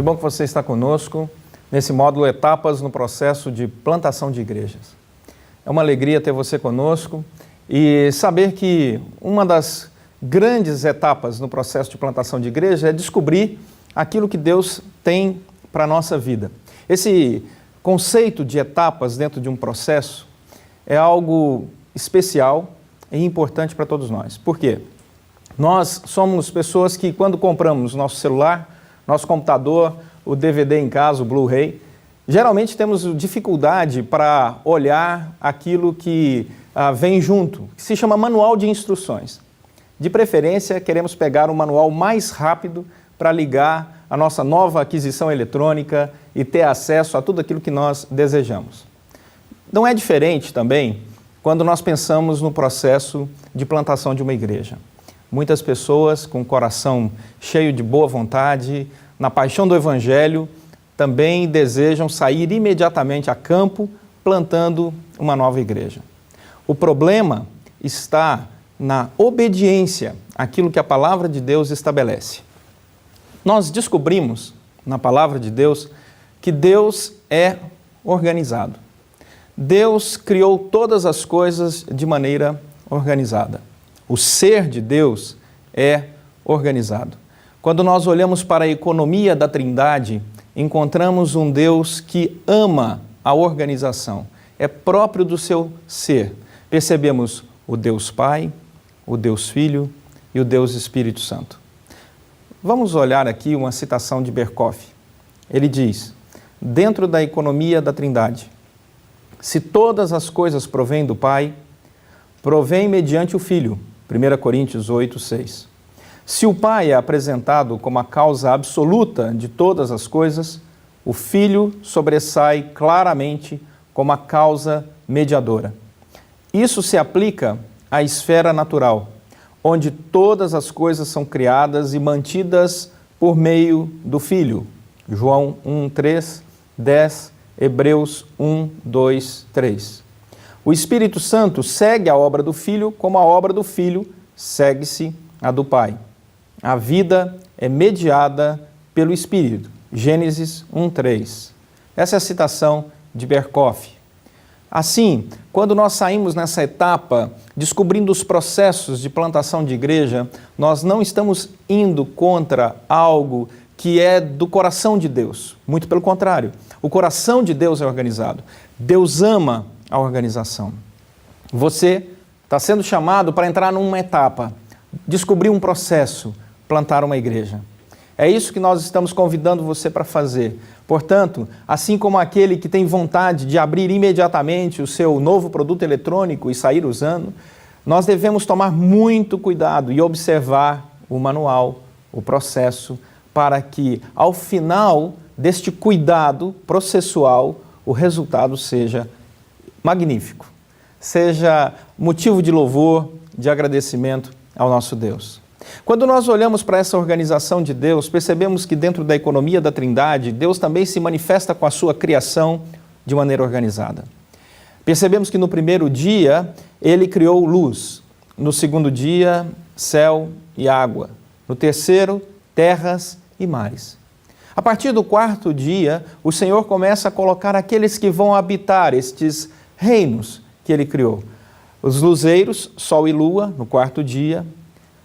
bom que você está conosco nesse módulo Etapas no processo de plantação de igrejas. É uma alegria ter você conosco e saber que uma das grandes etapas no processo de plantação de igreja é descobrir aquilo que Deus tem para a nossa vida. Esse conceito de etapas dentro de um processo é algo especial e importante para todos nós. Por quê? Nós somos pessoas que, quando compramos nosso celular, nosso computador, o DVD em casa, o Blu-ray, geralmente temos dificuldade para olhar aquilo que vem junto, que se chama manual de instruções. De preferência, queremos pegar um manual mais rápido para ligar a nossa nova aquisição eletrônica e ter acesso a tudo aquilo que nós desejamos. Não é diferente também quando nós pensamos no processo de plantação de uma igreja. Muitas pessoas com o coração cheio de boa vontade, na paixão do Evangelho, também desejam sair imediatamente a campo plantando uma nova igreja. O problema está na obediência àquilo que a palavra de Deus estabelece. Nós descobrimos na palavra de Deus que Deus é organizado. Deus criou todas as coisas de maneira organizada. O ser de Deus é organizado. Quando nós olhamos para a economia da Trindade, encontramos um Deus que ama a organização. É próprio do seu ser. Percebemos o Deus Pai, o Deus Filho e o Deus Espírito Santo. Vamos olhar aqui uma citação de Berkhof. Ele diz, dentro da economia da Trindade, se todas as coisas provêm do Pai, provém mediante o Filho. 1 Coríntios 8, 6. Se o Pai é apresentado como a causa absoluta de todas as coisas, o Filho sobressai claramente como a causa mediadora. Isso se aplica à esfera natural, onde todas as coisas são criadas e mantidas por meio do Filho. João 1, 3, 10, Hebreus 1, 2, 3. O Espírito Santo segue a obra do Filho como a obra do Filho segue-se a do Pai. A vida é mediada pelo Espírito. Gênesis 1, 3. Essa é a citação de Berkhof. Assim, quando nós saímos nessa etapa, descobrindo os processos de plantação de igreja, nós não estamos indo contra algo que é do coração de Deus. Muito pelo contrário, o coração de Deus é organizado. Deus ama a organização. Você está sendo chamado para entrar numa etapa, descobrir um processo, plantar uma igreja. É isso que nós estamos convidando você para fazer. Portanto, assim como aquele que tem vontade de abrir imediatamente o seu novo produto eletrônico e sair usando, nós devemos tomar muito cuidado e observar o manual, o processo, para que, ao final deste cuidado processual, o resultado seja magnífico, seja motivo de louvor, de agradecimento ao nosso Deus. Quando nós olhamos para essa organização de Deus, percebemos que dentro da economia da Trindade, Deus também se manifesta com a sua criação de maneira organizada. Percebemos que no primeiro dia, Ele criou luz. No segundo dia, céu e água. No terceiro, terras e mares. A partir do quarto dia, o Senhor começa a colocar aqueles que vão habitar estes reinos que Ele criou. Os luzeiros, sol e lua, no quarto dia,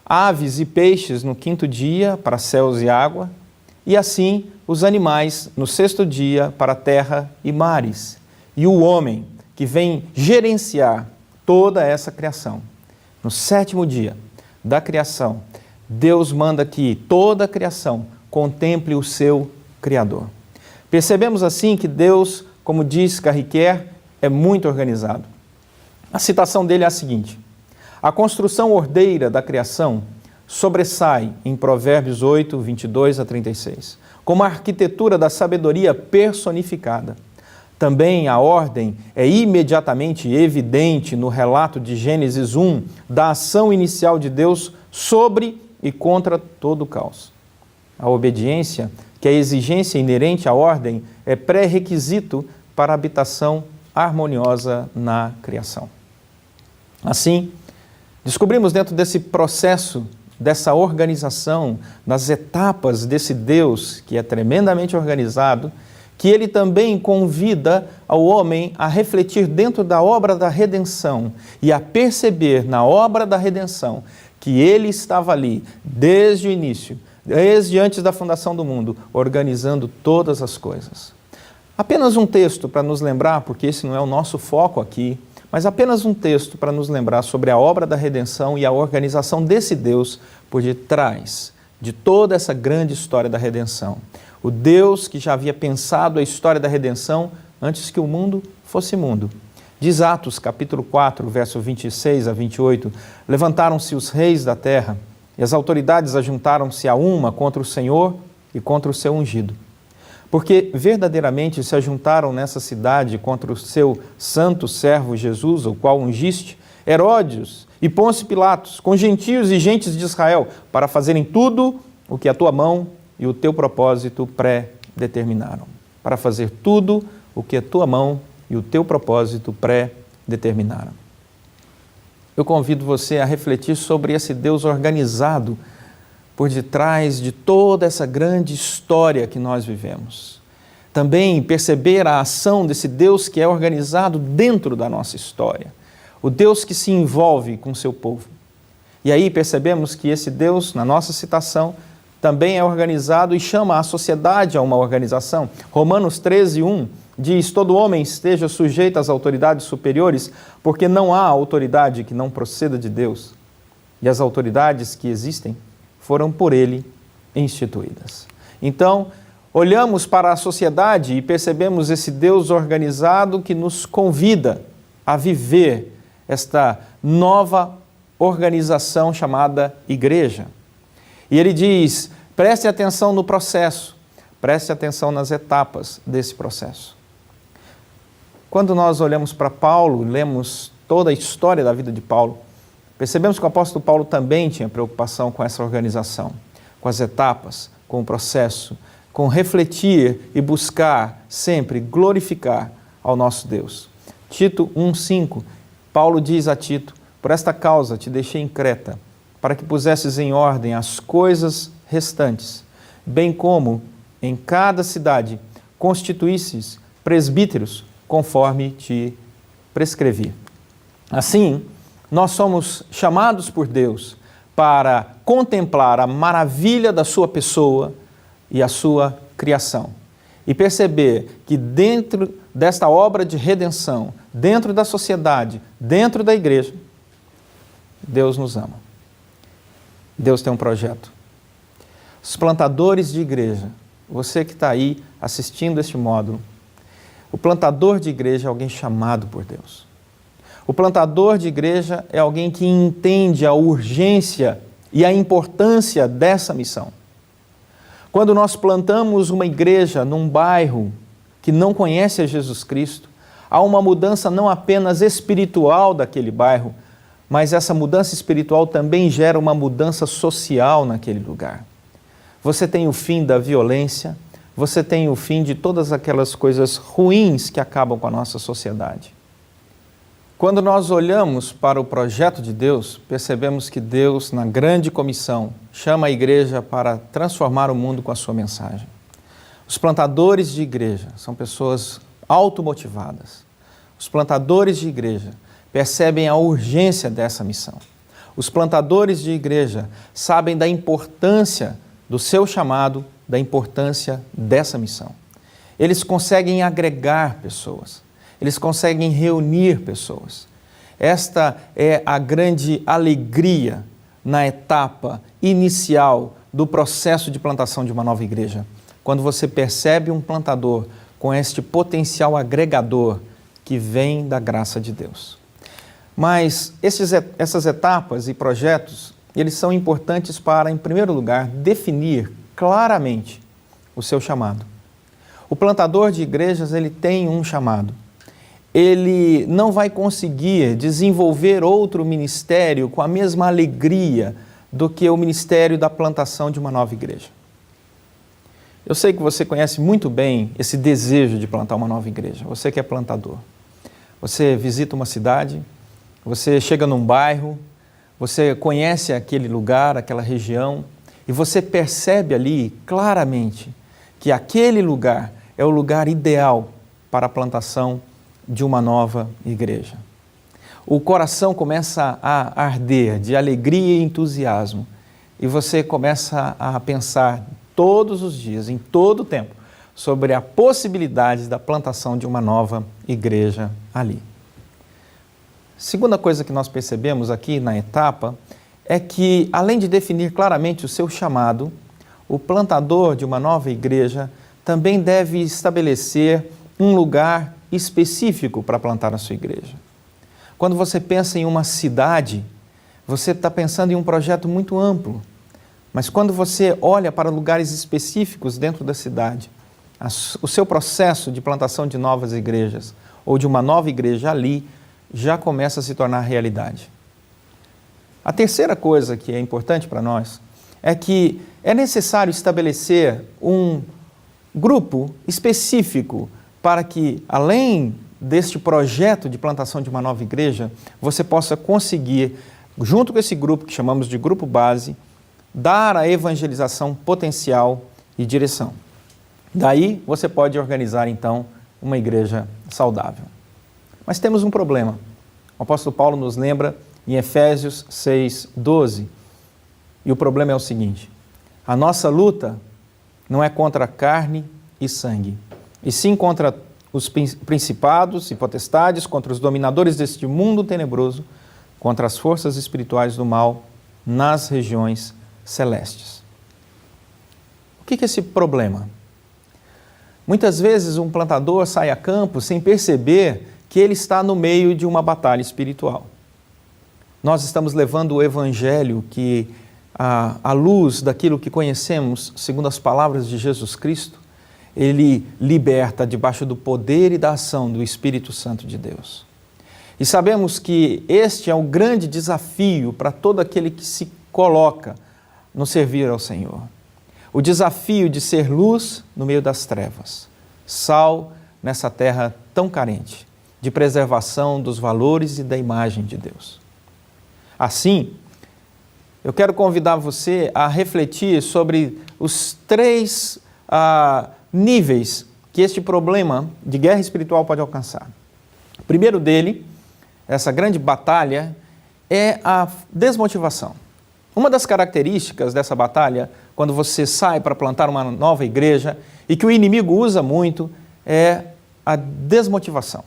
aves e peixes no quinto dia, para céus e água, e assim os animais no sexto dia, para terra e mares, e o homem, que vem gerenciar toda essa criação. No sétimo dia da criação, Deus manda que toda a criação contemple o seu Criador. Percebemos assim que Deus, como diz Carriquer, é muito organizado. A citação dele é a seguinte: a construção ordeira da criação sobressai em Provérbios 8, 22 a 36, como a arquitetura da sabedoria personificada. Também a ordem é imediatamente evidente no relato de Gênesis 1 da ação inicial de Deus sobre e contra todo o caos. A obediência, que é a exigência inerente à ordem, é pré-requisito para a habitação harmoniosa na criação. Assim, descobrimos dentro desse processo dessa organização, nas etapas desse Deus que é tremendamente organizado, que ele também convida ao homem a refletir dentro da obra da redenção e a perceber na obra da redenção que ele estava ali desde o início, desde antes da fundação do mundo, organizando todas as coisas. Apenas um texto para nos lembrar, porque esse não é o nosso foco aqui, mas apenas um texto para nos lembrar sobre a obra da redenção e a organização desse Deus por detrás de toda essa grande história da redenção. O Deus que já havia pensado a história da redenção antes que o mundo fosse mundo. Diz Atos, capítulo 4, verso 26 a 28, levantaram-se os reis da terra e as autoridades ajuntaram-se a uma contra o Senhor e contra o seu ungido. Porque verdadeiramente se ajuntaram nessa cidade contra o seu santo servo Jesus, o qual ungiste, Herodes e Pôncio Pilatos, com gentios e gentes de Israel, para fazerem tudo o que a tua mão e o teu propósito pré-determinaram. Para fazer tudo o que a tua mão e o teu propósito pré-determinaram. Eu convido você a refletir sobre esse Deus organizado por detrás de toda essa grande história que nós vivemos. Também perceber a ação desse Deus que é organizado dentro da nossa história. O Deus que se envolve com o seu povo. E aí percebemos que esse Deus, na nossa citação, também é organizado e chama a sociedade a uma organização. Romanos 13:1 diz: todo homem esteja sujeito às autoridades superiores, porque não há autoridade que não proceda de Deus. E as autoridades que existem foram por ele instituídas. Então, olhamos para a sociedade e percebemos esse Deus organizado que nos convida a viver esta nova organização chamada igreja. E ele diz: preste atenção no processo, preste atenção nas etapas desse processo. Quando nós olhamos para Paulo, lemos toda a história da vida de Paulo, percebemos que o apóstolo Paulo também tinha preocupação com essa organização, com as etapas, com o processo, com refletir e buscar sempre glorificar ao nosso Deus. Tito 1:5, Paulo diz a Tito: por esta causa te deixei em Creta, para que pusesses em ordem as coisas restantes, bem como em cada cidade constituísses presbíteros, conforme te prescrevi. Assim, nós somos chamados por Deus para contemplar a maravilha da sua pessoa e a sua criação. E perceber que dentro desta obra de redenção, dentro da sociedade, dentro da igreja, Deus nos ama. Deus tem um projeto. Os plantadores de igreja, você que está aí assistindo este módulo, o plantador de igreja é alguém chamado por Deus. O plantador de igreja é alguém que entende a urgência e a importância dessa missão. Quando nós plantamos uma igreja num bairro que não conhece a Jesus Cristo, há uma mudança não apenas espiritual daquele bairro, mas essa mudança espiritual também gera uma mudança social naquele lugar. Você tem o fim da violência, você tem o fim de todas aquelas coisas ruins que acabam com a nossa sociedade. Quando nós olhamos para o projeto de Deus, percebemos que Deus, na grande comissão, chama a igreja para transformar o mundo com a sua mensagem. Os plantadores de igreja são pessoas automotivadas. Os plantadores de igreja percebem a urgência dessa missão. Os plantadores de igreja sabem da importância do seu chamado, da importância dessa missão. Eles conseguem agregar pessoas. Eles conseguem reunir pessoas. Esta é a grande alegria na etapa inicial do processo de plantação de uma nova igreja. Quando você percebe um plantador com este potencial agregador que vem da graça de Deus. Mas essas etapas e projetos, eles são importantes para, em primeiro lugar, definir claramente o seu chamado. O plantador de igrejas, ele tem um chamado. Ele não vai conseguir desenvolver outro ministério com a mesma alegria do que o ministério da plantação de uma nova igreja. Eu sei que você conhece muito bem esse desejo de plantar uma nova igreja. Você que é plantador. Você visita uma cidade, você chega num bairro, você conhece aquele lugar, aquela região, e você percebe ali claramente que aquele lugar é o lugar ideal para a plantação de uma nova igreja. O coração começa a arder de alegria e entusiasmo, e você começa a pensar todos os dias, em todo o tempo, sobre a possibilidade da plantação de uma nova igreja ali. Segunda coisa que nós percebemos aqui na etapa é que, além de definir claramente o seu chamado, o plantador de uma nova igreja também deve estabelecer um lugar específico para plantar a sua igreja. Quando você pensa em uma cidade, você está pensando em um projeto muito amplo, mas quando você olha para lugares específicos dentro da cidade, o seu processo de plantação de novas igrejas ou de uma nova igreja ali já começa a se tornar realidade. A terceira coisa que é importante para nós é que é necessário estabelecer um grupo específico para que, além deste projeto de plantação de uma nova igreja, você possa conseguir, junto com esse grupo que chamamos de grupo base, dar a evangelização potencial e direção. Daí você pode organizar então uma igreja saudável. Mas temos um problema. O apóstolo Paulo nos lembra em Efésios 6:12. E o problema é o seguinte: a nossa luta não é contra carne e sangue, e sim contra os principados e potestades, contra os dominadores deste mundo tenebroso, contra as forças espirituais do mal nas regiões celestes. O que é esse problema? Muitas vezes um plantador sai a campo sem perceber que ele está no meio de uma batalha espiritual. Nós estamos levando o Evangelho que, à luz daquilo que conhecemos, segundo as palavras de Jesus Cristo, ele liberta debaixo do poder e da ação do Espírito Santo de Deus. E sabemos que este é o grande desafio para todo aquele que se coloca no servir ao Senhor. O desafio de ser luz no meio das trevas, sal nessa terra tão carente, de preservação dos valores e da imagem de Deus. Assim, eu quero convidar você a refletir sobre os três níveis que este problema de guerra espiritual pode alcançar. O primeiro dele, essa grande batalha, é a desmotivação. Uma das características dessa batalha, quando você sai para plantar uma nova igreja, e que o inimigo usa muito, é a desmotivação.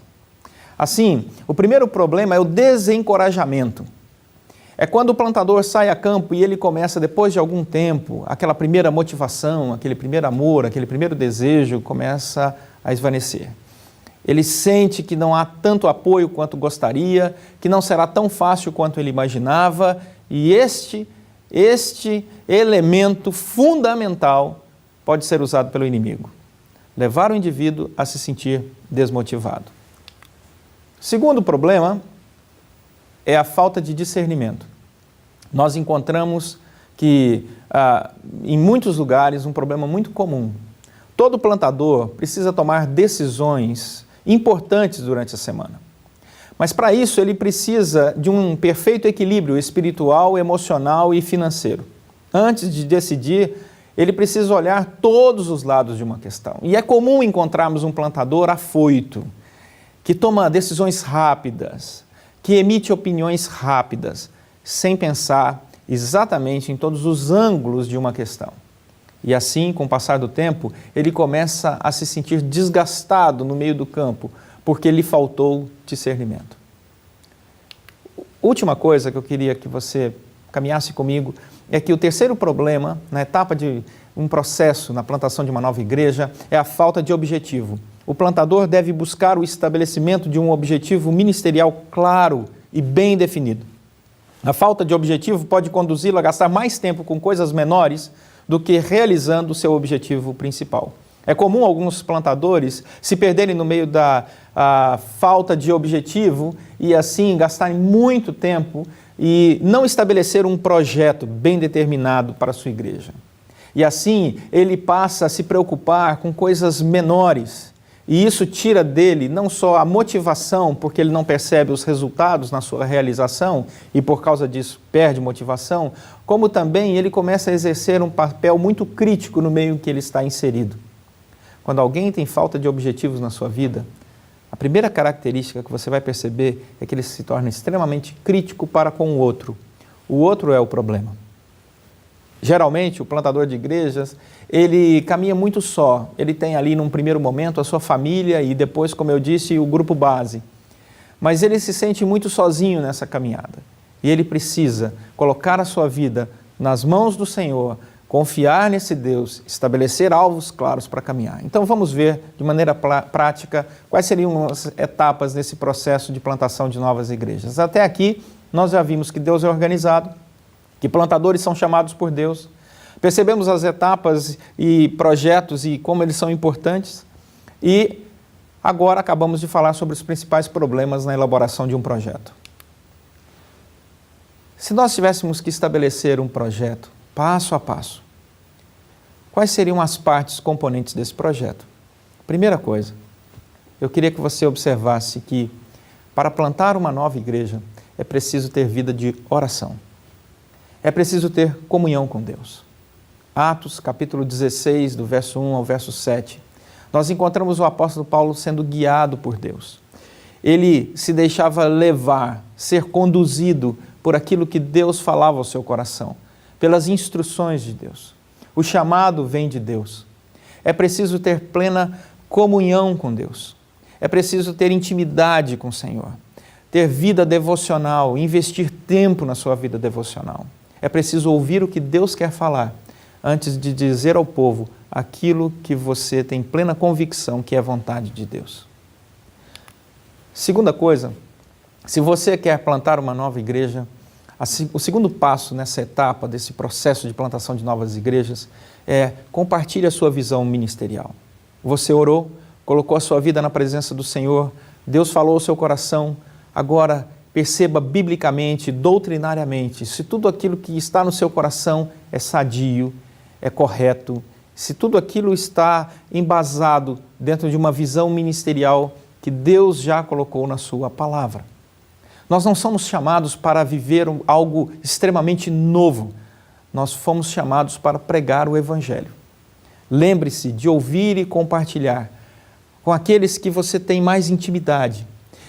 Assim, o primeiro problema é o desencorajamento. É quando o plantador sai a campo e ele começa, depois de algum tempo, aquela primeira motivação, aquele primeiro amor, aquele primeiro desejo começa a esvanecer. Ele sente que não há tanto apoio quanto gostaria, que não será tão fácil quanto ele imaginava, e este elemento fundamental pode ser usado pelo inimigo. Levar o indivíduo a se sentir desmotivado. Segundo problema é a falta de discernimento. Nós encontramos que, em muitos lugares, um problema muito comum. Todo plantador precisa tomar decisões importantes durante a semana. Mas para isso ele precisa de um perfeito equilíbrio espiritual, emocional e financeiro. Antes de decidir, ele precisa olhar todos os lados de uma questão. E é comum encontrarmos um plantador afoito, que toma decisões rápidas, que emite opiniões rápidas, sem pensar exatamente em todos os ângulos de uma questão. E assim, com o passar do tempo, ele começa a se sentir desgastado no meio do campo, porque lhe faltou discernimento. Última coisa que eu queria que você caminhasse comigo é que o terceiro problema, na etapa de um processo na plantação de uma nova igreja, é a falta de objetivo. O plantador deve buscar o estabelecimento de um objetivo ministerial claro e bem definido. A falta de objetivo pode conduzi-lo a gastar mais tempo com coisas menores do que realizando o seu objetivo principal. É comum alguns plantadores se perderem no meio da falta de objetivo e assim gastarem muito tempo e não estabelecer um projeto bem determinado para a sua igreja. E assim ele passa a se preocupar com coisas menores E isso tira dele não só a motivação, porque ele não percebe os resultados na sua realização e por causa disso perde motivação, como também ele começa a exercer um papel muito crítico no meio em que ele está inserido. Quando alguém tem falta de objetivos na sua vida, a primeira característica que você vai perceber é que ele se torna extremamente crítico para com o outro. O outro é o problema. Geralmente, o plantador de igrejas, ele caminha muito só. Ele tem ali, num primeiro momento, a sua família e depois, como eu disse, o grupo base. Mas ele se sente muito sozinho nessa caminhada. E ele precisa colocar a sua vida nas mãos do Senhor, confiar nesse Deus, estabelecer alvos claros para caminhar. Então vamos ver de maneira prática quais seriam as etapas nesse processo de plantação de novas igrejas. Até aqui, nós já vimos que Deus é organizado, que plantadores são chamados por Deus. Percebemos as etapas e projetos e como eles são importantes. E agora acabamos de falar sobre os principais problemas na elaboração de um projeto. Se nós tivéssemos que estabelecer um projeto passo a passo, quais seriam as partes componentes desse projeto? Primeira coisa, eu queria que você observasse que para plantar uma nova igreja é preciso ter vida de oração. É preciso ter comunhão com Deus. Atos, capítulo 16, do verso 1 ao verso 7, nós encontramos o apóstolo Paulo sendo guiado por Deus. Ele se deixava levar, ser conduzido por aquilo que Deus falava ao seu coração, pelas instruções de Deus. O chamado vem de Deus. É preciso ter plena comunhão com Deus. É preciso ter intimidade com o Senhor, ter vida devocional, investir tempo na sua vida devocional. É preciso ouvir o que Deus quer falar antes de dizer ao povo aquilo que você tem plena convicção que é vontade de Deus. Segunda coisa, se você quer plantar uma nova igreja, o segundo passo nessa etapa desse processo de plantação de novas igrejas é compartilhe a sua visão ministerial. Você orou, colocou a sua vida na presença do Senhor, Deus falou ao seu coração, agora perceba biblicamente, doutrinariamente, se tudo aquilo que está no seu coração é sadio, é correto, se tudo aquilo está embasado dentro de uma visão ministerial que Deus já colocou na sua palavra. Nós não somos chamados para viver algo extremamente novo, nós fomos chamados para pregar o Evangelho. Lembre-se de ouvir e compartilhar com aqueles que você tem mais intimidade.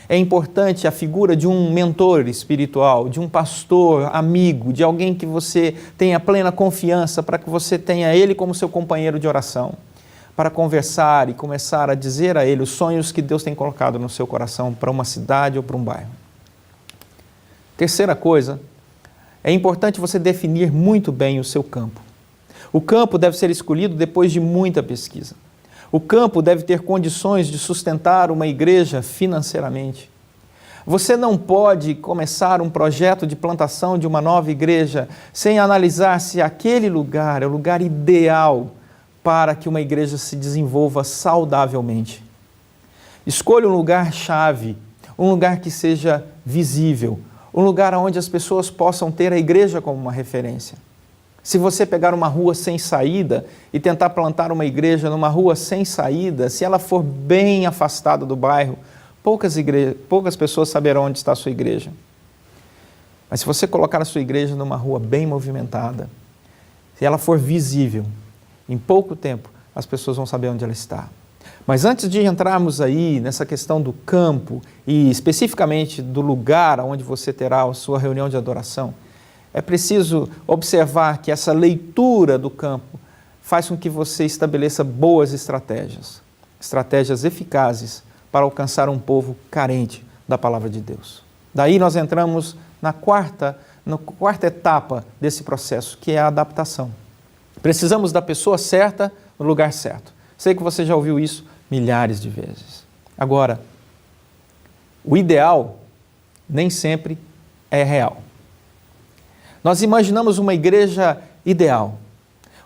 É importante a figura de um mentor espiritual, de um pastor, amigo, de alguém que você tenha plena confiança para que você tenha ele como seu companheiro de oração, para conversar e começar a dizer a ele os sonhos que Deus tem colocado no seu coração para uma cidade ou para um bairro. Terceira coisa, é importante você definir muito bem o seu campo. O campo deve ser escolhido depois de muita pesquisa. O campo deve ter condições de sustentar uma igreja financeiramente. Você não pode começar um projeto de plantação de uma nova igreja sem analisar se aquele lugar é o lugar ideal para que uma igreja se desenvolva saudavelmente. Escolha um lugar-chave, um lugar que seja visível, um lugar onde as pessoas possam ter a igreja como uma referência. Se você pegar uma rua sem saída e tentar plantar uma igreja numa rua sem saída, se ela for bem afastada do bairro, poucas pessoas saberão onde está a sua igreja. Mas se você colocar a sua igreja numa rua bem movimentada, se ela for visível, em pouco tempo as pessoas vão saber onde ela está. Mas antes de entrarmos aí nessa questão do campo e especificamente do lugar onde você terá a sua reunião de adoração, é preciso observar que essa leitura do campo faz com que você estabeleça boas estratégias eficazes para alcançar um povo carente da palavra de Deus. Daí nós entramos na quarta etapa desse processo, que é a adaptação. Precisamos da pessoa certa no lugar certo. Sei que você já ouviu isso milhares de vezes. Agora, o ideal nem sempre é real. Nós imaginamos uma igreja ideal,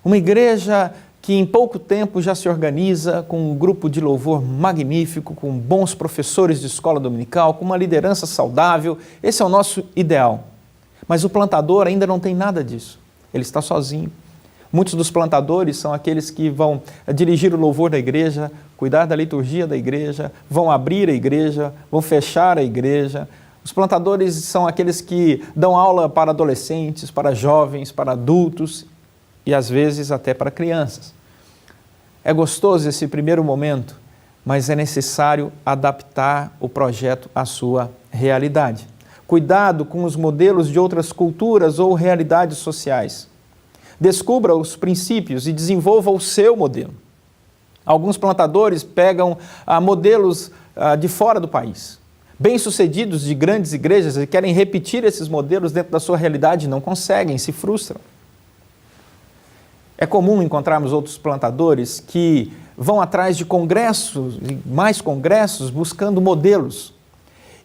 uma igreja que em pouco tempo já se organiza com um grupo de louvor magnífico, com bons professores de escola dominical, com uma liderança saudável. Esse é o nosso ideal. Mas o plantador ainda não tem nada disso. Ele está sozinho. Muitos dos plantadores são aqueles que vão dirigir o louvor da igreja, cuidar da liturgia da igreja, vão abrir a igreja, vão fechar a igreja. Os plantadores são aqueles que dão aula para adolescentes, para jovens, para adultos e às vezes até para crianças. É gostoso esse primeiro momento, mas é necessário adaptar o projeto à sua realidade. Cuidado com os modelos de outras culturas ou realidades sociais. Descubra os princípios e desenvolva o seu modelo. Alguns plantadores pegam modelos de fora do país, bem-sucedidos de grandes igrejas, e querem repetir esses modelos dentro da sua realidade e não conseguem, se frustram. É comum encontrarmos outros plantadores que vão atrás de congressos e mais congressos buscando modelos.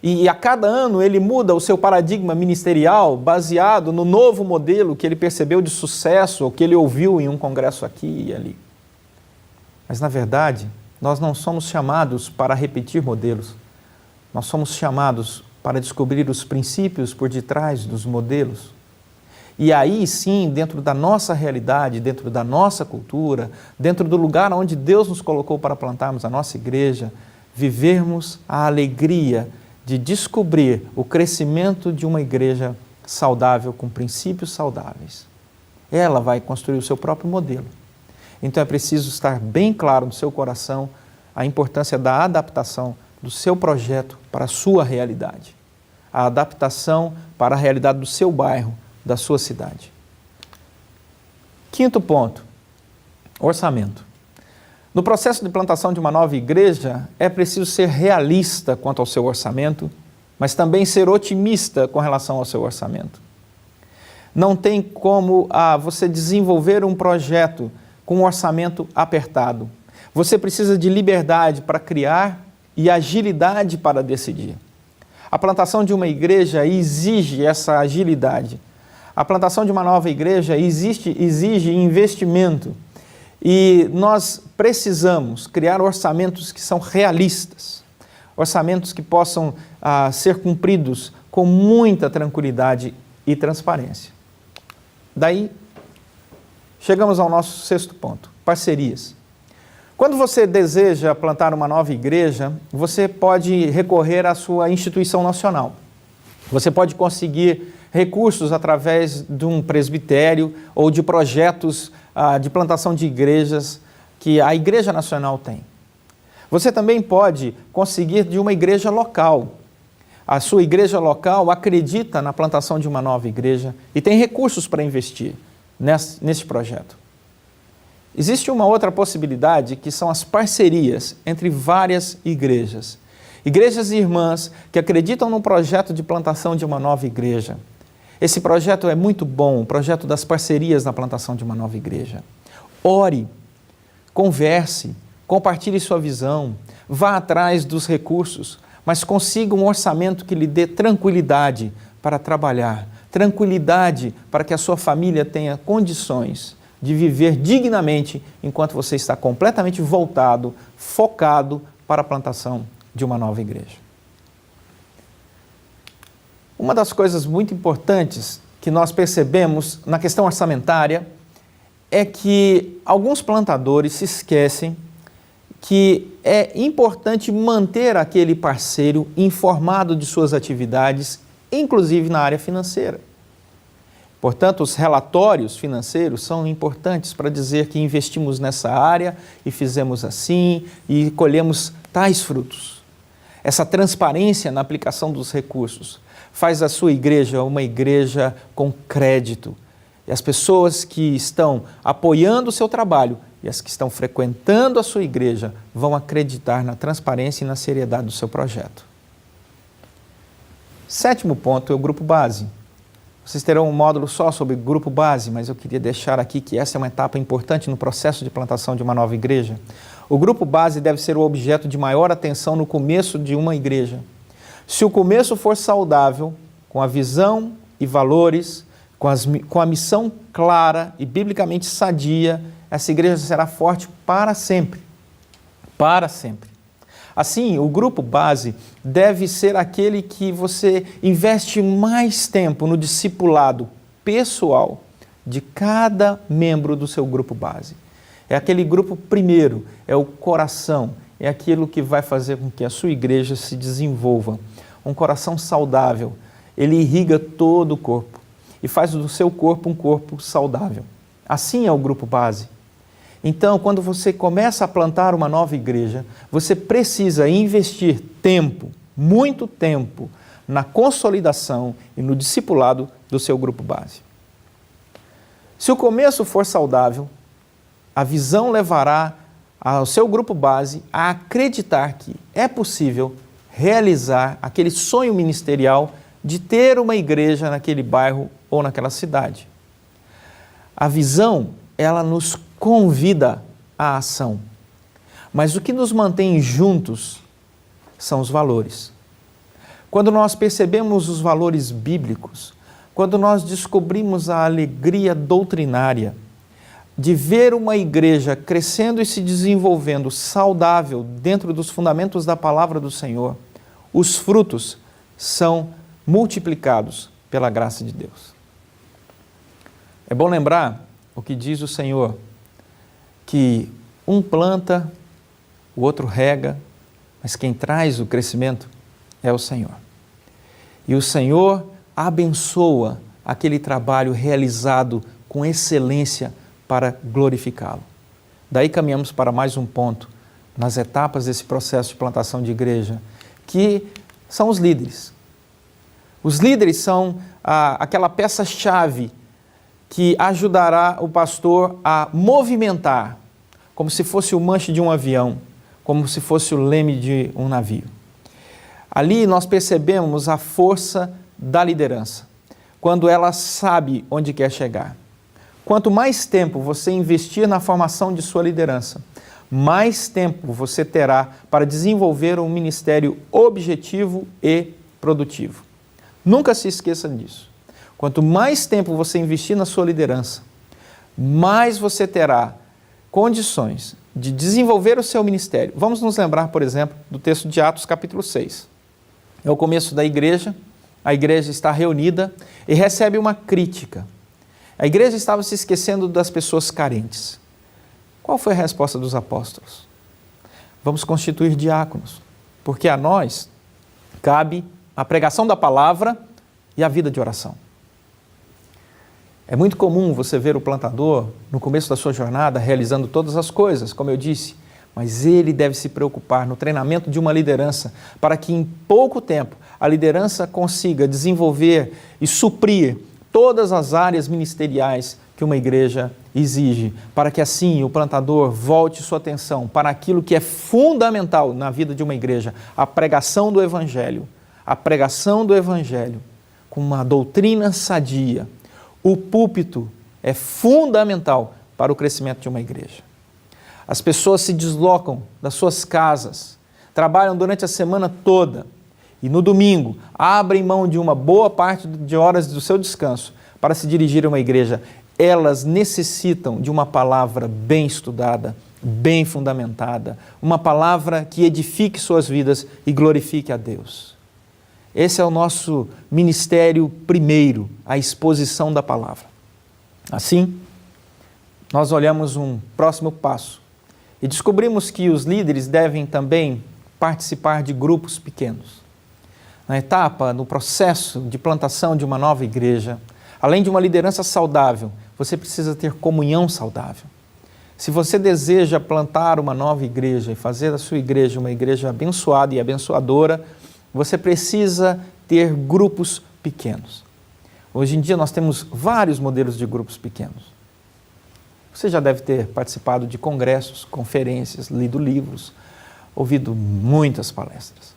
E a cada ano ele muda o seu paradigma ministerial baseado no novo modelo que ele percebeu de sucesso ou que ele ouviu em um congresso aqui e ali. Mas, na verdade, nós não somos chamados para repetir modelos. Nós somos chamados para descobrir os princípios por detrás dos modelos. E aí sim, dentro da nossa realidade, dentro da nossa cultura, dentro do lugar onde Deus nos colocou para plantarmos a nossa igreja, vivermos a alegria de descobrir o crescimento de uma igreja saudável, com princípios saudáveis. Ela vai construir o seu próprio modelo. Então é preciso estar bem claro no seu coração a importância da adaptação do seu projeto para a sua realidade. A adaptação para a realidade do seu bairro, da sua cidade. Quinto ponto, orçamento. No processo de plantação de uma nova igreja, é preciso ser realista quanto ao seu orçamento, mas também ser otimista com relação ao seu orçamento. Não tem como você desenvolver um projeto com um orçamento apertado. Você precisa de liberdade para criar e agilidade para decidir. A plantação de uma igreja exige essa agilidade. A plantação de uma nova igreja exige investimento. E nós precisamos criar orçamentos que são realistas, orçamentos que possam ser cumpridos com muita tranquilidade e transparência. Daí, chegamos ao nosso sexto ponto, parcerias. Quando você deseja plantar uma nova igreja, você pode recorrer à sua instituição nacional. Você pode conseguir recursos através de um presbitério ou de projetos de plantação de igrejas que a Igreja Nacional tem. Você também pode conseguir de uma igreja local. A sua igreja local acredita na plantação de uma nova igreja e tem recursos para investir nesse projeto. Existe uma outra possibilidade que são as parcerias entre várias igrejas. Igrejas irmãs que acreditam no projeto de plantação de uma nova igreja. Esse projeto é muito bom, o projeto das parcerias na plantação de uma nova igreja. Ore, converse, compartilhe sua visão, vá atrás dos recursos, mas consiga um orçamento que lhe dê tranquilidade para trabalhar, tranquilidade para que a sua família tenha condições de viver dignamente enquanto você está completamente voltado, focado para a plantação de uma nova igreja. Uma das coisas muito importantes que nós percebemos na questão orçamentária é que alguns plantadores se esquecem que é importante manter aquele parceiro informado de suas atividades, inclusive na área financeira. Portanto, os relatórios financeiros são importantes para dizer que investimos nessa área e fizemos assim e colhemos tais frutos. Essa transparência na aplicação dos recursos faz a sua igreja uma igreja com crédito. E as pessoas que estão apoiando o seu trabalho e as que estão frequentando a sua igreja vão acreditar na transparência e na seriedade do seu projeto. Sétimo ponto é o grupo base. Vocês terão um módulo só sobre grupo base, mas eu queria deixar aqui que essa é uma etapa importante no processo de plantação de uma nova igreja. O grupo base deve ser o objeto de maior atenção no começo de uma igreja. Se o começo for saudável, com a visão e valores, com a missão clara e biblicamente sadia, essa igreja será forte para sempre. Para sempre. Assim, o grupo base deve ser aquele que você investe mais tempo no discipulado pessoal, de cada membro do seu grupo base. É aquele grupo primeiro, é o coração, é aquilo que vai fazer com que a sua igreja se desenvolva. Um coração saudável, ele irriga todo o corpo e faz do seu corpo um corpo saudável. Assim é o grupo base. Então, quando você começa a plantar uma nova igreja, você precisa investir tempo, muito tempo, na consolidação e no discipulado do seu grupo base. Se o começo for saudável, a visão levará ao seu grupo base a acreditar que é possível realizar aquele sonho ministerial de ter uma igreja naquele bairro ou naquela cidade. A visão, ela nos convida à ação, mas o que nos mantém juntos são os valores. Quando nós percebemos os valores bíblicos, quando nós descobrimos a alegria doutrinária de ver uma igreja crescendo e se desenvolvendo saudável dentro dos fundamentos da palavra do Senhor, os frutos são multiplicados pela graça de Deus. É bom lembrar o que diz o Senhor, que um planta, o outro rega, mas quem traz o crescimento é o Senhor. E o Senhor abençoa aquele trabalho realizado com excelência para glorificá-lo. Daí caminhamos para mais um ponto nas etapas desse processo de plantação de igreja, que são os líderes. Os líderes são aquela peça-chave que ajudará o pastor a movimentar, como se fosse o manche de um avião, como se fosse o leme de um navio. Ali nós percebemos a força da liderança, quando ela sabe onde quer chegar. Quanto mais tempo você investir na formação de sua liderança, mais tempo você terá para desenvolver um ministério objetivo e produtivo. Nunca se esqueça disso. Quanto mais tempo você investir na sua liderança, mais você terá condições de desenvolver o seu ministério. Vamos nos lembrar, por exemplo, do texto de Atos capítulo 6. É o começo da igreja, a igreja está reunida e recebe uma crítica. A igreja estava se esquecendo das pessoas carentes. Qual foi a resposta dos apóstolos? Vamos constituir diáconos, porque a nós cabe a pregação da palavra e a vida de oração. É muito comum você ver o plantador, no começo da sua jornada, realizando todas as coisas, como eu disse, mas ele deve se preocupar no treinamento de uma liderança para que em pouco tempo a liderança consiga desenvolver e suprir todas as áreas ministeriais que uma igreja exige, para que assim o plantador volte sua atenção para aquilo que é fundamental na vida de uma igreja, a pregação do Evangelho. A pregação do Evangelho com uma doutrina sadia. O púlpito é fundamental para o crescimento de uma igreja. As pessoas se deslocam das suas casas, trabalham durante a semana toda e no domingo abrem mão de uma boa parte de horas do seu descanso para se dirigir a uma igreja. Elas necessitam de uma palavra bem estudada, bem fundamentada, uma palavra que edifique suas vidas e glorifique a Deus. Esse é o nosso ministério primeiro, a exposição da palavra. Assim, nós olhamos um próximo passo e descobrimos que os líderes devem também participar de grupos pequenos. Na etapa, no processo de plantação de uma nova igreja, além de uma liderança saudável, você precisa ter comunhão saudável. Se você deseja plantar uma nova igreja e fazer da sua igreja uma igreja abençoada e abençoadora, você precisa ter grupos pequenos. Hoje em dia nós temos vários modelos de grupos pequenos. Você já deve ter participado de congressos, conferências, lido livros, ouvido muitas palestras.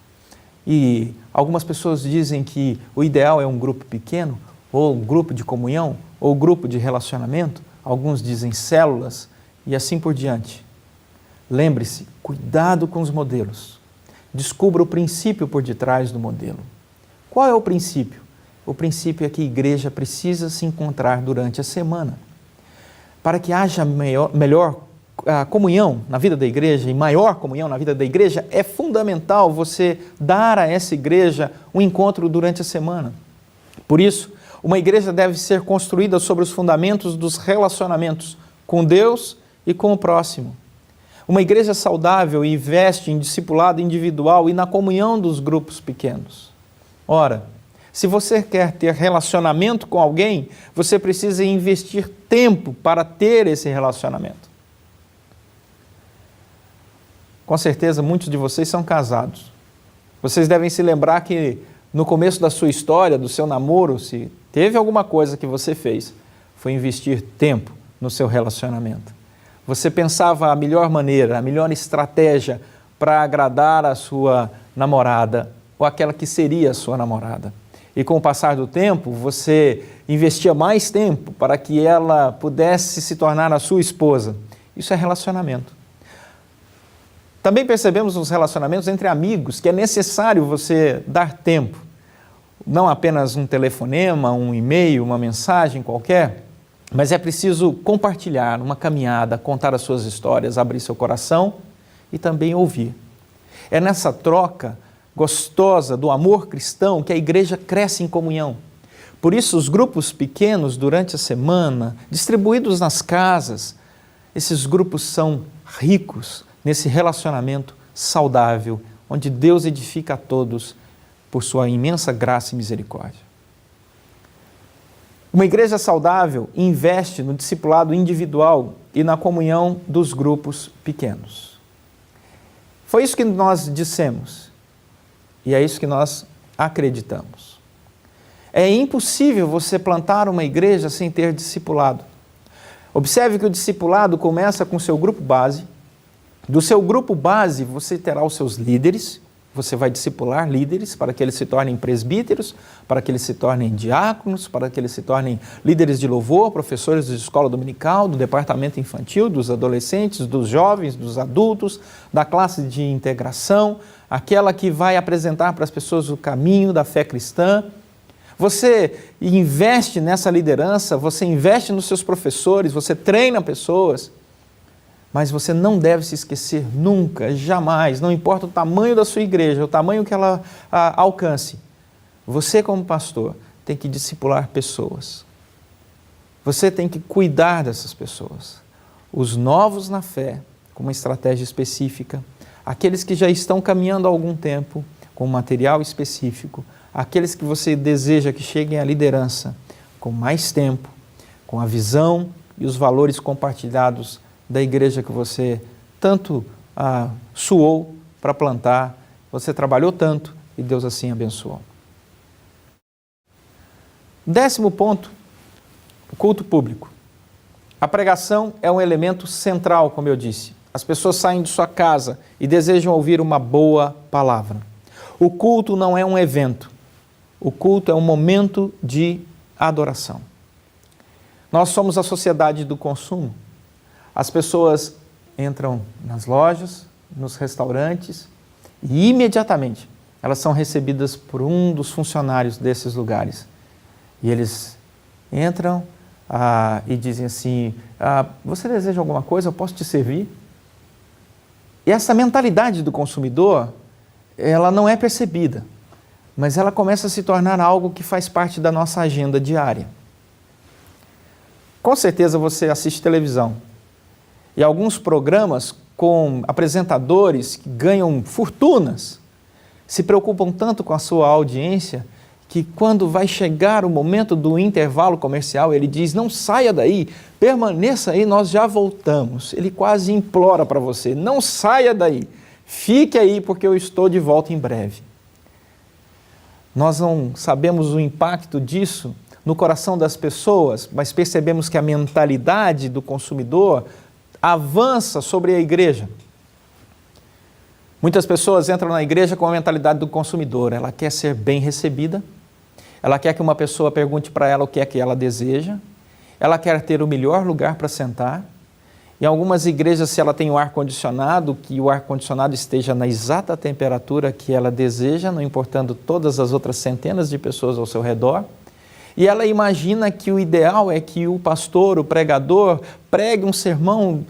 E algumas pessoas dizem que o ideal é um grupo pequeno, ou um grupo de comunhão, ou grupo de relacionamento. Alguns dizem células e assim por diante. Lembre-se, cuidado com os modelos. Descubra o princípio por detrás do modelo. Qual é o princípio? O princípio é que a igreja precisa se encontrar durante a semana. Para que haja melhor comunhão na vida da igreja e maior comunhão na vida da igreja, é fundamental você dar a essa igreja um encontro durante a semana. Por isso, Uma igreja deve ser construída sobre os fundamentos dos relacionamentos com Deus e com o próximo. Uma igreja saudável investe em discipulado individual e na comunhão dos grupos pequenos. Ora, se você quer ter relacionamento com alguém, você precisa investir tempo para ter esse relacionamento. Com certeza, muitos de vocês são casados. Vocês devem se lembrar que no começo da sua história, do seu namoro, se teve alguma coisa que você fez, foi investir tempo no seu relacionamento. Você pensava a melhor maneira, a melhor estratégia para agradar a sua namorada ou aquela que seria a sua namorada. E com o passar do tempo, você investia mais tempo para que ela pudesse se tornar a sua esposa. Isso é relacionamento. Também percebemos nos relacionamentos entre amigos que é necessário você dar tempo. Não apenas um telefonema, um e-mail, uma mensagem qualquer, mas é preciso compartilhar uma caminhada, contar as suas histórias, abrir seu coração e também ouvir. É nessa troca gostosa do amor cristão que a igreja cresce em comunhão. Por isso, os grupos pequenos durante a semana, distribuídos nas casas, esses grupos são ricos nesse relacionamento saudável, onde Deus edifica a todos por sua imensa graça e misericórdia. Uma igreja saudável investe no discipulado individual e na comunhão dos grupos pequenos. Foi isso que nós dissemos e é isso que nós acreditamos. É impossível você plantar uma igreja sem ter discipulado. Observe que o discipulado começa com o seu grupo base. Do seu grupo base você terá os seus líderes. Você vai discipular líderes para que eles se tornem presbíteros, para que eles se tornem diáconos, para que eles se tornem líderes de louvor, professores de escola dominical, do departamento infantil, dos adolescentes, dos jovens, dos adultos, da classe de integração, aquela que vai apresentar para as pessoas o caminho da fé cristã. Você investe nessa liderança, você investe nos seus professores, você treina pessoas. Mas você não deve se esquecer nunca, jamais, não importa o tamanho da sua igreja, o tamanho que ela alcance. Você, como pastor, tem que discipular pessoas. Você tem que cuidar dessas pessoas. Os novos na fé, com uma estratégia específica, aqueles que já estão caminhando há algum tempo, com material específico, aqueles que você deseja que cheguem à liderança com mais tempo, com a visão e os valores compartilhados da igreja que você tanto suou para plantar, você trabalhou tanto e Deus assim abençoou. 10º ponto, o culto público. A pregação é um elemento central, como eu disse. As pessoas saem de sua casa e desejam ouvir uma boa palavra. O culto não é um evento, o culto é um momento de adoração. Nós somos a sociedade do consumo. As pessoas entram nas lojas, nos restaurantes e imediatamente elas são recebidas por um dos funcionários desses lugares. E eles entram e dizem assim, você deseja alguma coisa? Eu posso te servir? E essa mentalidade do consumidor, ela não é percebida, mas ela começa a se tornar algo que faz parte da nossa agenda diária. Com certeza você assiste televisão. E alguns programas com apresentadores que ganham fortunas se preocupam tanto com a sua audiência que quando vai chegar o momento do intervalo comercial, ele diz, não saia daí, permaneça aí, nós já voltamos. Ele quase implora para você, não saia daí, fique aí porque eu estou de volta em breve. Nós não sabemos o impacto disso no coração das pessoas, mas percebemos que a mentalidade do consumidor avança sobre a igreja. Muitas pessoas entram na igreja com a mentalidade do consumidor. Ela quer ser bem recebida, ela quer que uma pessoa pergunte para ela o que é que ela deseja, ela quer ter o melhor lugar para sentar. Em algumas igrejas, se ela tem o ar-condicionado, que o ar-condicionado esteja na exata temperatura que ela deseja, não importando todas as outras centenas de pessoas ao seu redor. E ela imagina que o ideal é que o pastor, o pregador, pregue um sermão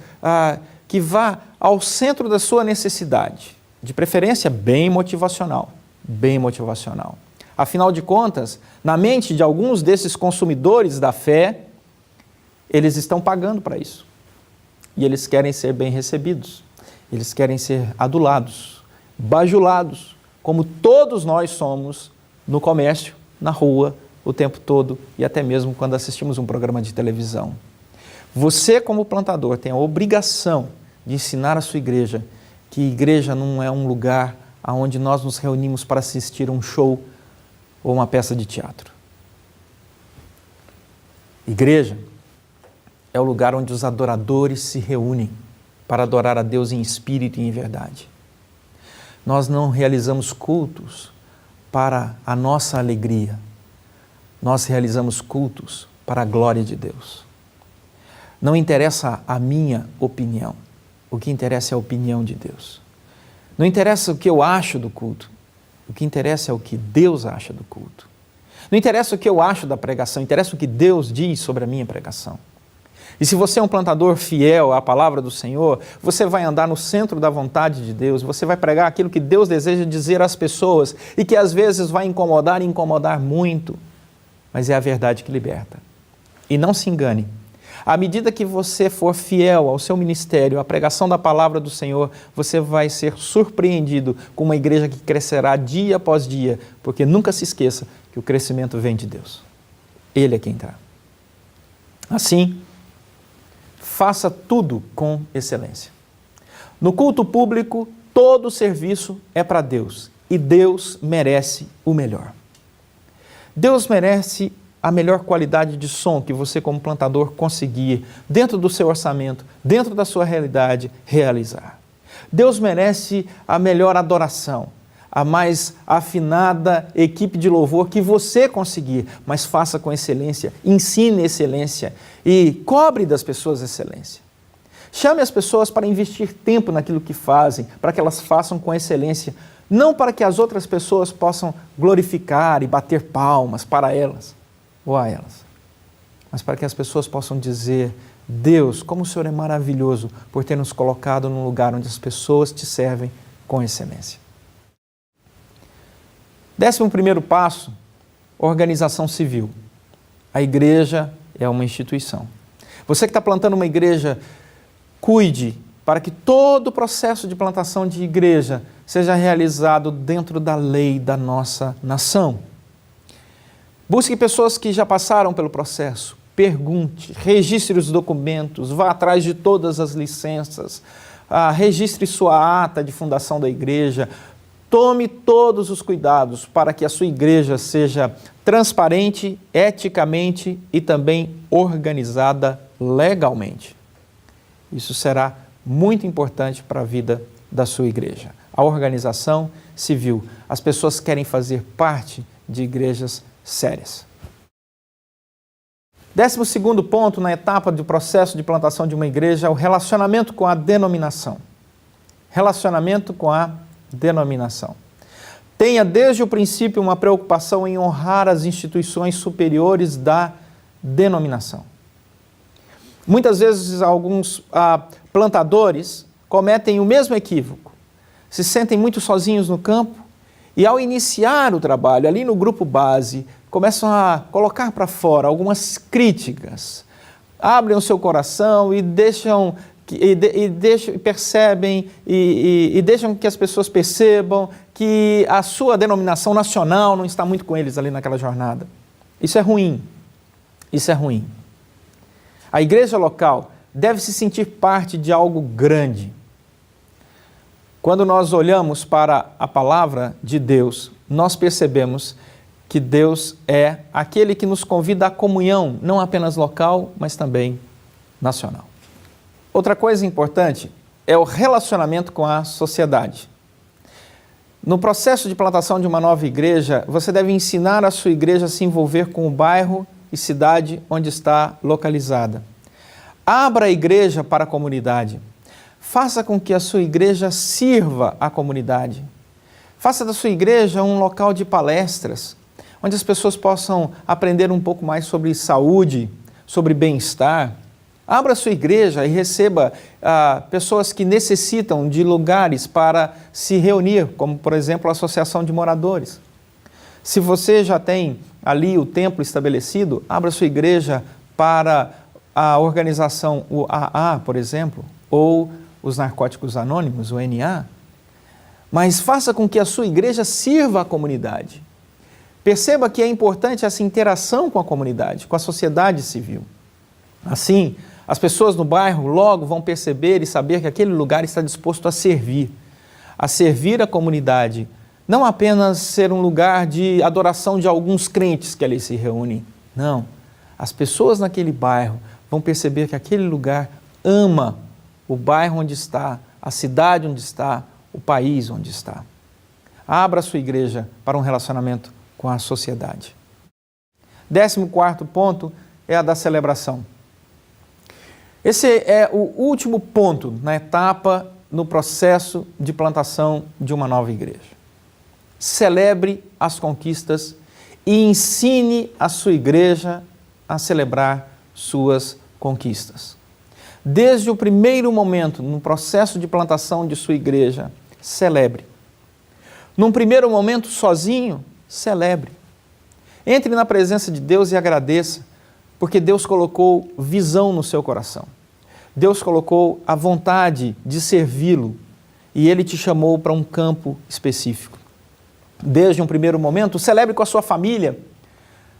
que vá ao centro da sua necessidade, de preferência bem motivacional, bem motivacional. Afinal de contas, na mente de alguns desses consumidores da fé, eles estão pagando para isso. E eles querem ser bem recebidos, eles querem ser adulados, bajulados, como todos nós somos no comércio, na rua, o tempo todo e até mesmo quando assistimos um programa de televisão. Você, como plantador, tem a obrigação de ensinar a sua igreja que igreja não é um lugar onde nós nos reunimos para assistir um show ou uma peça de teatro. Igreja é o lugar onde os adoradores se reúnem para adorar a Deus em espírito e em verdade. Nós não realizamos cultos para a nossa alegria. Nós realizamos cultos para a glória de Deus. Não interessa a minha opinião. O que interessa é a opinião de Deus. Não interessa o que eu acho do culto. O que interessa é o que Deus acha do culto. Não interessa o que eu acho da pregação, interessa o que Deus diz sobre a minha pregação. E se você é um plantador fiel à palavra do Senhor, você vai andar no centro da vontade de Deus, você vai pregar aquilo que Deus deseja dizer às pessoas e que às vezes vai incomodar e incomodar muito, mas é a verdade que liberta. E não se engane, à medida que você for fiel ao seu ministério, à pregação da palavra do Senhor, você vai ser surpreendido com uma igreja que crescerá dia após dia, porque nunca se esqueça que o crescimento vem de Deus. Ele é quem dá. Assim, faça tudo com excelência. No culto público, todo serviço é para Deus e Deus merece o melhor. Deus merece a melhor qualidade de som que você, como plantador, conseguir, dentro do seu orçamento, dentro da sua realidade, realizar. Deus merece a melhor adoração, a mais afinada equipe de louvor que você conseguir, mas faça com excelência, ensine excelência e cobre das pessoas excelência. Chame as pessoas para investir tempo naquilo que fazem, para que elas façam com excelência, não para que as outras pessoas possam glorificar e bater palmas para elas ou a elas, mas para que as pessoas possam dizer: Deus, como o Senhor é maravilhoso por ter nos colocado num lugar onde as pessoas te servem com excelência. 11º passo, organização civil. A igreja é uma instituição. Você que está plantando uma igreja, cuide para que todo o processo de plantação de igreja seja realizado dentro da lei da nossa nação. Busque pessoas que já passaram pelo processo, pergunte, registre os documentos, vá atrás de todas as licenças, registre sua ata de fundação da igreja, tome todos os cuidados para que a sua igreja seja transparente, eticamente e também organizada legalmente. Isso será muito importante para a vida da sua igreja. A organização civil. As pessoas querem fazer parte de igrejas sérias. 12º ponto na etapa do processo de plantação de uma igreja é o relacionamento com a denominação. Relacionamento com a denominação. Tenha desde o princípio uma preocupação em honrar as instituições superiores da denominação. Muitas vezes alguns plantadores cometem o mesmo equívoco. Se sentem muito sozinhos no campo e ao iniciar o trabalho ali no grupo base, começam a colocar para fora algumas críticas, abrem o seu coração e deixam que as pessoas percebam que a sua denominação nacional não está muito com eles ali naquela jornada. Isso é ruim. Isso é ruim. A igreja local deve se sentir parte de algo grande. Quando nós olhamos para a palavra de Deus, nós percebemos que Deus é aquele que nos convida à comunhão, não apenas local, mas também nacional. Outra coisa importante é o relacionamento com a sociedade. No processo de plantação de uma nova igreja, você deve ensinar a sua igreja a se envolver com o bairro e cidade onde está localizada. Abra a igreja para a comunidade. Faça com que a sua igreja sirva a comunidade. Faça da sua igreja um local de palestras, onde as pessoas possam aprender um pouco mais sobre saúde, sobre bem-estar. Abra a sua igreja e receba pessoas que necessitam de lugares para se reunir, como, por exemplo, a associação de moradores. Se você já tem ali o templo estabelecido, abra sua igreja para a organização, o AA, por exemplo, ou os Narcóticos Anônimos, o NA, mas faça com que a sua igreja sirva a comunidade. Perceba que é importante essa interação com a comunidade, com a sociedade civil. Assim, as pessoas no bairro logo vão perceber e saber que aquele lugar está disposto a servir a comunidade, não apenas ser um lugar de adoração de alguns crentes que ali se reúnem. Não, as pessoas naquele bairro vão perceber que aquele lugar ama o bairro onde está, a cidade onde está, o país onde está. Abra a sua igreja para um relacionamento com a sociedade. 14º ponto é a da celebração. Esse é o último ponto na etapa, no processo de plantação de uma nova igreja. Celebre as conquistas e ensine a sua igreja a celebrar suas conquistas. Desde o primeiro momento, no processo de plantação de sua igreja, celebre. Num primeiro momento, sozinho, celebre. Entre na presença de Deus e agradeça, porque Deus colocou visão no seu coração. Deus colocou a vontade de servi-lo e Ele te chamou para um campo específico. Desde um primeiro momento, celebre com a sua família.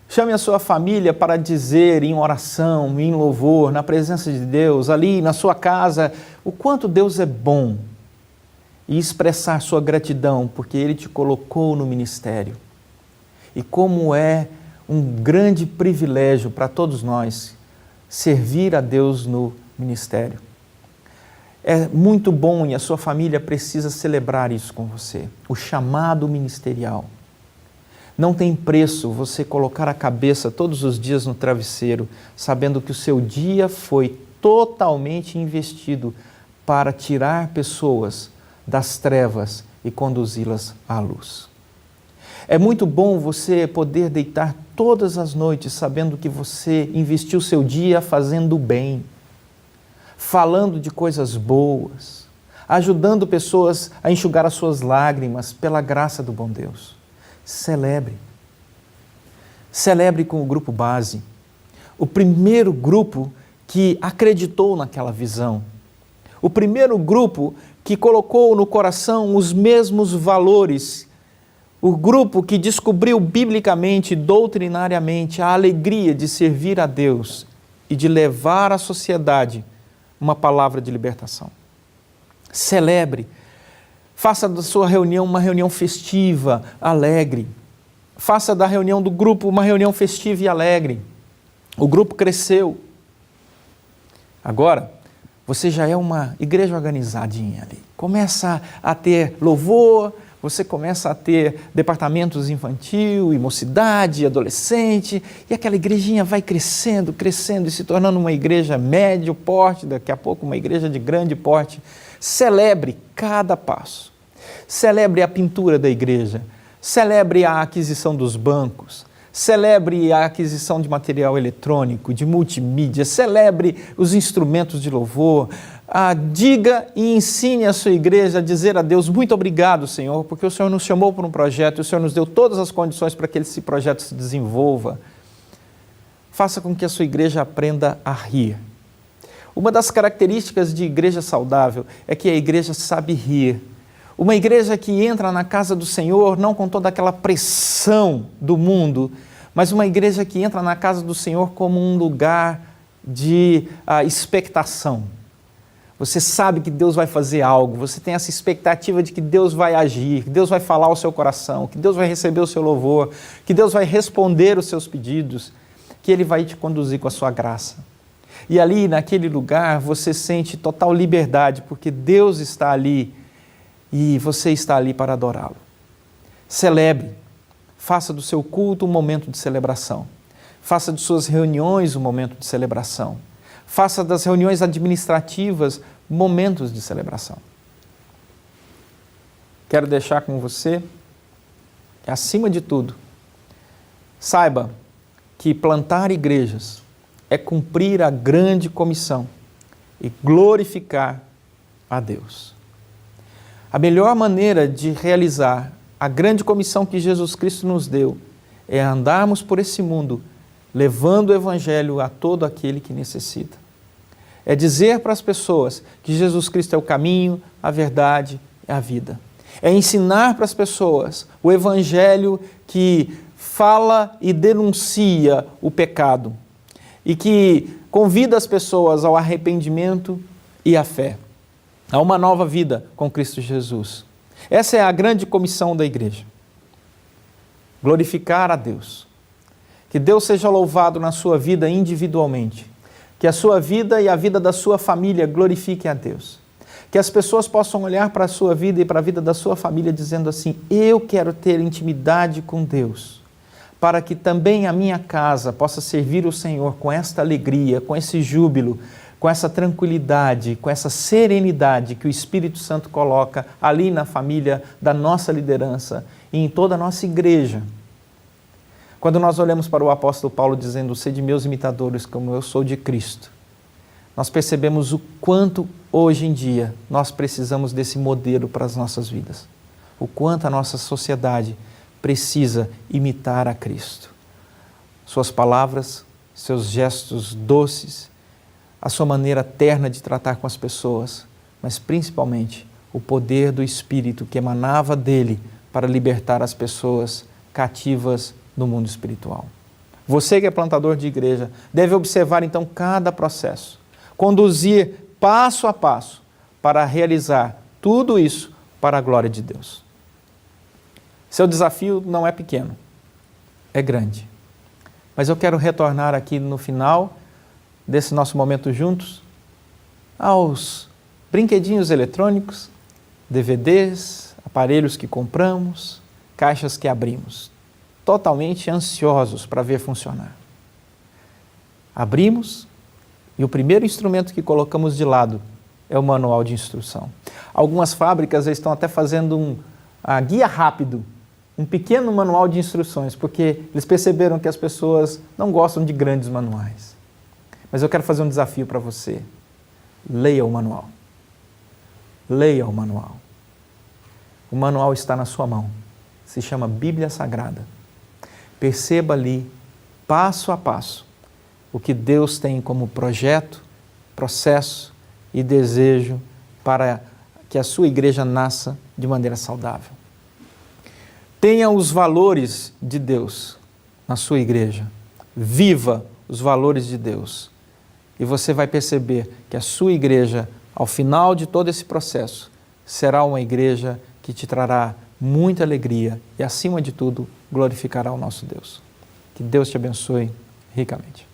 Chame a sua família para dizer em oração, em louvor, na presença de Deus, ali na sua casa, o quanto Deus é bom e expressar sua gratidão, porque Ele te colocou no ministério. E como é um grande privilégio para todos nós servir a Deus no ministério. É muito bom e a sua família precisa celebrar isso com você, o chamado ministerial. Não tem preço você colocar a cabeça todos os dias no travesseiro, sabendo que o seu dia foi totalmente investido para tirar pessoas das trevas e conduzi-las à luz. É muito bom você poder deitar todas as noites sabendo que você investiu seu dia fazendo bem, falando de coisas boas, ajudando pessoas a enxugar as suas lágrimas pela graça do bom Deus. Celebre. Celebre com o grupo base, o primeiro grupo que acreditou naquela visão, o primeiro grupo que colocou no coração os mesmos valores, o grupo que descobriu biblicamente, doutrinariamente, a alegria de servir a Deus e de levar à sociedade uma palavra de libertação. Celebre, faça da sua reunião uma reunião festiva, alegre. Faça da reunião do grupo uma reunião festiva e alegre. O grupo cresceu. Agora, você já é uma igreja organizadinha ali. Começa a ter louvor, você começa a ter departamentos infantil e mocidade, adolescente, e aquela igrejinha vai crescendo, crescendo e se tornando uma igreja médio porte, daqui a pouco uma igreja de grande porte. Celebre cada passo. Celebre a pintura da igreja. Celebre a aquisição dos bancos. Celebre a aquisição de material eletrônico, de multimídia. Celebre os instrumentos de louvor. Diga e ensine a sua igreja a dizer a Deus: muito obrigado, Senhor, porque o Senhor nos chamou para um projeto e o Senhor nos deu todas as condições para que esse projeto se desenvolva. Faça com que a sua igreja aprenda a rir. Uma das características de igreja saudável é que a igreja sabe rir. Uma igreja que entra na casa do Senhor não com toda aquela pressão do mundo, mas uma igreja que entra na casa do Senhor como um lugar de expectação. Você sabe que Deus vai fazer algo, você tem essa expectativa de que Deus vai agir, que Deus vai falar ao seu coração, que Deus vai receber o seu louvor, que Deus vai responder os seus pedidos, que Ele vai te conduzir com a sua graça. E ali, naquele lugar, você sente total liberdade, porque Deus está ali e você está ali para adorá-lo. Celebre, faça do seu culto um momento de celebração, faça de suas reuniões um momento de celebração, faça das reuniões administrativas momentos de celebração. Quero deixar com você que, acima de tudo, saiba que plantar igrejas é cumprir a grande comissão e glorificar a Deus. A melhor maneira de realizar a grande comissão que Jesus Cristo nos deu é andarmos por esse mundo, levando o Evangelho a todo aquele que necessita. É dizer para as pessoas que Jesus Cristo é o caminho, a verdade e a vida. É ensinar para as pessoas o Evangelho que fala e denuncia o pecado e que convida as pessoas ao arrependimento e à fé, a uma nova vida com Cristo Jesus. Essa é a grande comissão da igreja. Glorificar a Deus. Que Deus seja louvado na sua vida individualmente. Que a sua vida e a vida da sua família glorifiquem a Deus. Que as pessoas possam olhar para a sua vida e para a vida da sua família dizendo assim: eu quero ter intimidade com Deus, para que também a minha casa possa servir o Senhor com esta alegria, com esse júbilo, com essa tranquilidade, com essa serenidade que o Espírito Santo coloca ali na família da nossa liderança e em toda a nossa igreja. Quando nós olhamos para o apóstolo Paulo dizendo: sede meus imitadores como eu sou de Cristo, nós percebemos o quanto hoje em dia nós precisamos desse modelo para as nossas vidas. O quanto a nossa sociedade precisa imitar a Cristo. Suas palavras, seus gestos doces, a sua maneira terna de tratar com as pessoas, mas principalmente o poder do Espírito que emanava dele para libertar as pessoas cativas no mundo espiritual. Você que é plantador de igreja deve observar então cada processo, conduzir passo a passo para realizar tudo isso para a glória de Deus. Seu desafio não é pequeno, é grande. Mas eu quero retornar aqui no final desse nosso momento juntos aos brinquedinhos eletrônicos, DVDs, aparelhos que compramos, caixas que abrimos, totalmente ansiosos para ver funcionar. Abrimos e o primeiro instrumento que colocamos de lado é o manual de instrução. Algumas fábricas estão até fazendo um guia rápido, um pequeno manual de instruções, porque eles perceberam que as pessoas não gostam de grandes manuais. Mas eu quero fazer um desafio para você. Leia o manual. Leia o manual. O manual está na sua mão. Se chama Bíblia Sagrada. Perceba ali, passo a passo, o que Deus tem como projeto, processo e desejo para que a sua igreja nasça de maneira saudável. Tenha os valores de Deus na sua igreja. Viva os valores de Deus. E você vai perceber que a sua igreja, ao final de todo esse processo, será uma igreja que te trará muita alegria e, acima de tudo, glorificará o nosso Deus. Que Deus te abençoe ricamente.